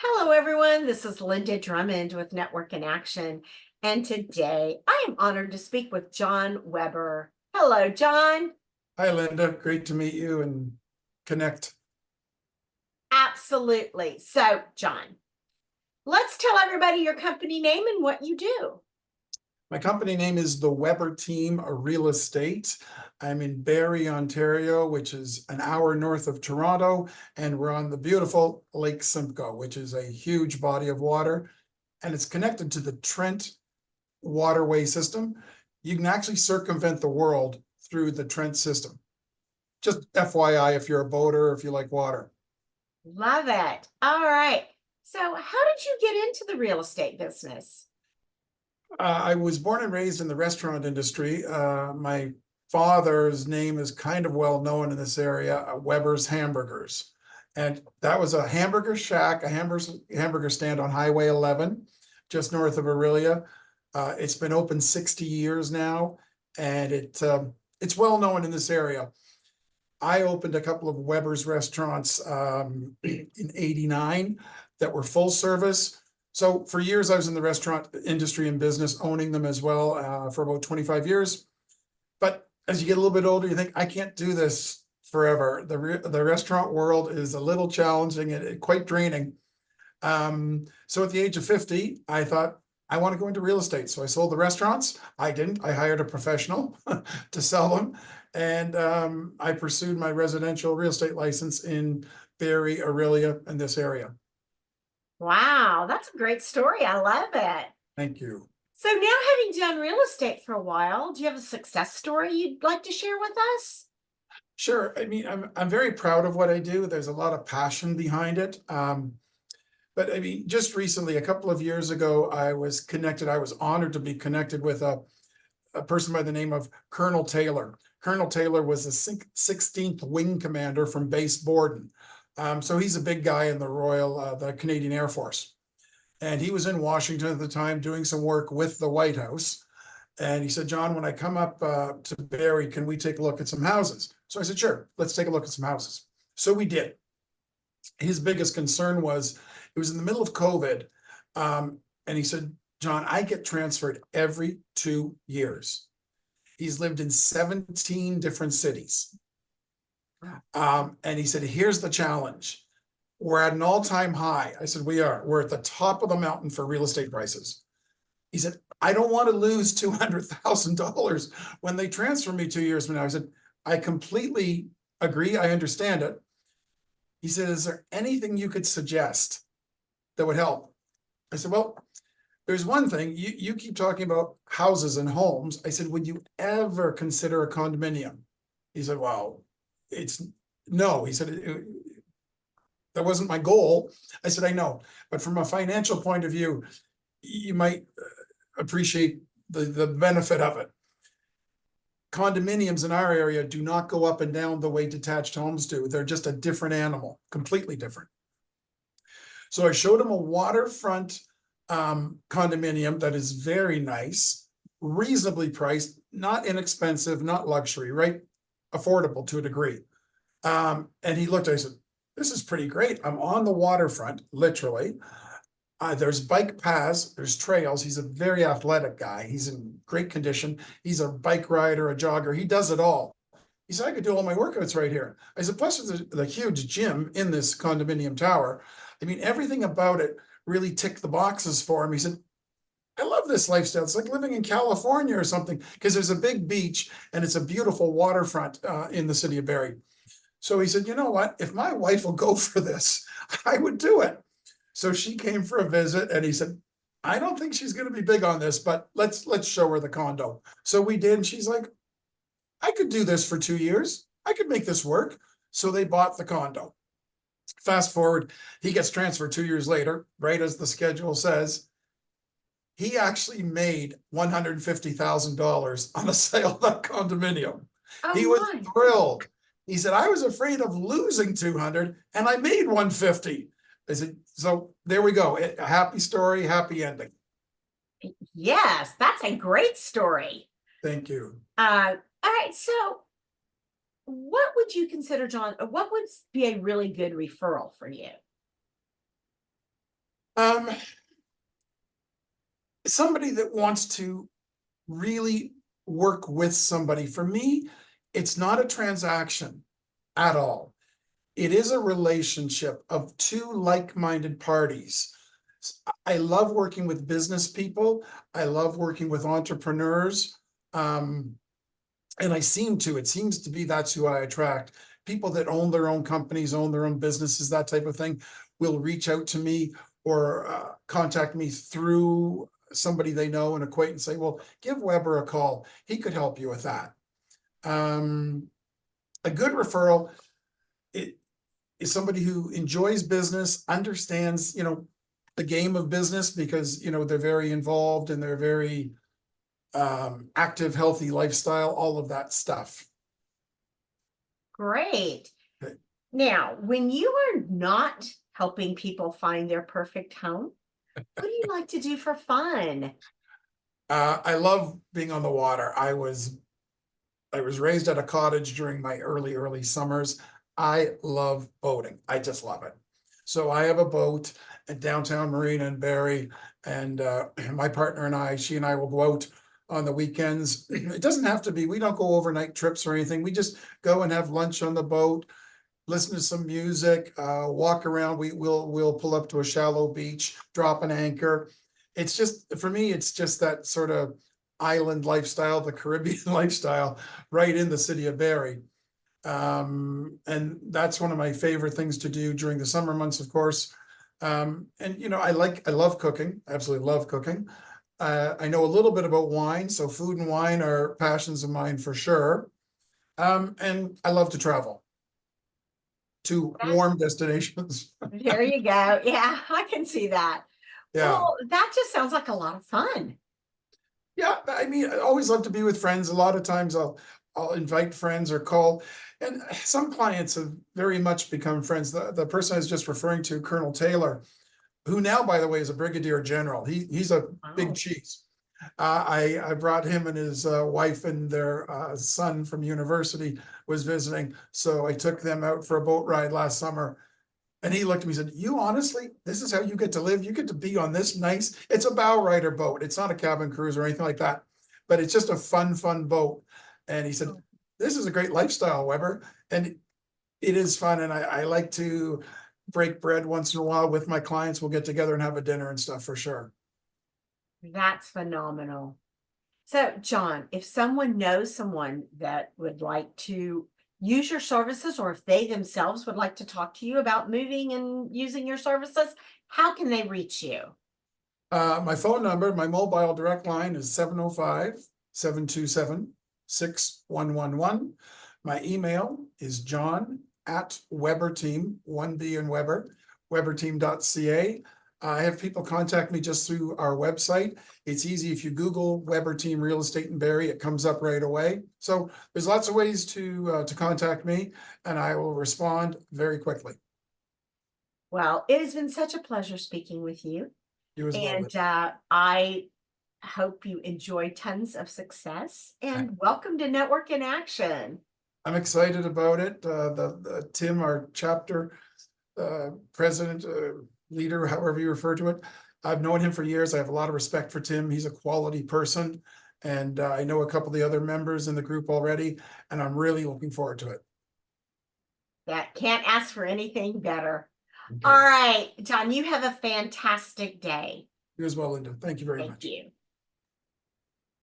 Hello, everyone. This is Linda Drummond with Network in Action. And today I am honored to speak with John Weber. Hello, John. Hi, Linda. Great to meet you and connect. Absolutely. So, John, let's tell everybody your company name and what you do. My company name is the Weber Team Real Estate. I'm in Barrie, Ontario, which is an hour north of Toronto, and we're on the beautiful Lake Simcoe, which is a huge body of water, and it's connected to the Trent waterway system. You can actually circumvent the world through the Trent system. Just FYI, if you're a boater, if you like water. Love it. All right. So, how did you get into the real estate business? I was born and raised in the restaurant industry. My father's name is kind of well known in this area, Weber's Hamburgers. And that was a hamburger shack, a hamburger stand on Highway 11, just north of Aurelia. It's been open 60 years now, and it's well known in this area. I opened a couple of Weber's restaurants in '89 that were full service. So for years, I was in the restaurant industry and business, owning them as well for about 25 years. But as you get a little bit older, you think, I can't do this forever. The restaurant world is a little challenging and quite draining. So at the age of 50, I thought, I want to go into real estate. So I sold the restaurants. I didn't. I hired a professional to sell them. And I pursued my residential real estate license in Barrie, Aurelia, and this area. Wow, that's a great story. I love it. Thank you. So, now having done real estate for a while, do you have a success story you'd like to share with us? Sure. I mean, I'm very proud of what I do. There's a lot of passion behind it. But I mean, just recently, a couple of years ago, I was honored to be connected with a person by the name of Colonel Taylor. Colonel Taylor was the 16th Wing Commander from Base Borden. So he's a big guy in the Canadian Air Force. And he was in Washington at the time doing some work with the White House. And he said, John, when I come up to Barrie, can we take a look at some houses? So I said, sure, let's take a look at some houses. So we did. His biggest concern was it was in the middle of COVID. And he said, John, I get transferred every 2 years. He's lived in 17 different cities. And he said, here's the challenge. We're at an all-time high. I said, we are. We're at the top of the mountain for real estate prices. He said, I don't want to lose $200,000 when they transfer me 2 years from now. I said, I completely agree. I understand it. He said, is there anything you could suggest that would help? I said, well, there's one thing. You keep talking about houses and homes. I said, would you ever consider a condominium? He said, well, no. He said, that wasn't my goal. I said, I know, but from a financial point of view, you might appreciate the benefit of it. Condominiums in our area do not go up and down the way detached homes do. They're just a different animal, completely different. So I showed him a waterfront condominium that is very nice, reasonably priced, not inexpensive, not luxury, right? Affordable to a degree. And he looked, I said, this is pretty great. I'm on the waterfront, literally. There's bike paths, there's trails. He's a very athletic guy. He's in great condition. He's a bike rider, a jogger. He does it all. He said, I could do all my workouts right here. I said, plus there's the huge gym in this condominium tower. I mean, everything about it really ticked the boxes for him. He said, I love this lifestyle. It's like living in California or something, because there's a big beach and it's a beautiful waterfront in the city of Barrie. So he said, you know what? If my wife will go for this, I would do it. So she came for a visit and he said, I don't think she's going to be big on this, but let's show her the condo. So we did. And she's like, I could do this for 2 years. I could make this work. So they bought the condo. Fast forward, he gets transferred 2 years later, right as the schedule says. He actually made $150,000 on the sale of that condominium. He was Oh, thrilled. He said, I was afraid of losing 200 and I made 150. I said, so there we go. A happy story, happy ending. my. Yes, that's a great story. Thank you. All right. So, what would you consider, John? What would be a really good referral for you? Um, somebody that wants to really work with somebody. For me, it's not a transaction at all. It is a relationship of two like-minded parties. I love working with business people. I love working with entrepreneurs. And it seems to be that's who I attract. People that own their own companies, own their own businesses, that type of thing, will reach out to me or contact me through somebody they know, an acquaintance, say, well, give Weber a call. He could help you with that. A good referral is somebody who enjoys business, understands, the game of business, because, they're very involved and they're very active, healthy lifestyle, all of that stuff. Great. Okay. Now, when you are not helping people find their perfect home, what do you like to do for fun? I love being on the water. I was raised at a cottage during my early summers. I love boating. I just love it. So I have a boat at downtown Marina in Barrie, and my partner and she and I will go out on the weekends. It doesn't have to be, we don't go overnight trips or anything. We just go and have lunch on the boat, listen to some music, walk around. We'll pull up to a shallow beach, drop an anchor. It's just, for me, it's just that sort of island lifestyle, the Caribbean lifestyle, right in the city of Barrie. And that's one of my favorite things to do during the summer months, of course. And I love cooking, absolutely love cooking. I know a little bit about wine, so food and wine are passions of mine for sure. And I love to travel to warm destinations. There you go. Yeah, I can see that. Yeah. Well, that just sounds like a lot of fun. Yeah, I mean, I always love to be with friends. A lot of times I'll invite friends or call. And some clients have very much become friends. The person I was just referring to, Colonel Taylor, who now, by the way, is a brigadier general. He's a big Wow. cheese. I brought him and his wife and their son from university was visiting. So I took them out for a boat ride last summer. And he looked at me and said, you honestly, this is how you get to live? You get to be on this nice, it's a bow rider boat. It's not a cabin cruise or anything like that, but it's just a fun boat. And he said, this is a great lifestyle, Weber. And it is fun. And I like to break bread once in a while with my clients. We'll get together and have a dinner and stuff for sure. That's phenomenal. So, John, if someone knows someone that would like to use your services, or if they themselves would like to talk to you about moving and using your services, how can they reach you? My phone number, my mobile direct line is 705-727-6111. My email is john@weberteam, 1B in Weber, weberteam.ca. I have people contact me just through our website. It's easy. If you Google Weber Team Real Estate in Barrie, it comes up right away. So there's lots of ways to contact me, and I will respond very quickly. Well, it has been such a pleasure speaking with you. You as well. And I hope you enjoy tons of success, and welcome to Network in Action. I'm excited about it. The Tim, our chapter president, leader, however you refer to it, I've known him for years. I have a lot of respect for Tim. He's a quality person. And I know a couple of the other members in the group already, and I'm really looking forward to it. That can't ask for anything better. Okay. All right, John, you have a fantastic day. You as well, Linda. Thank you very Thank much. you.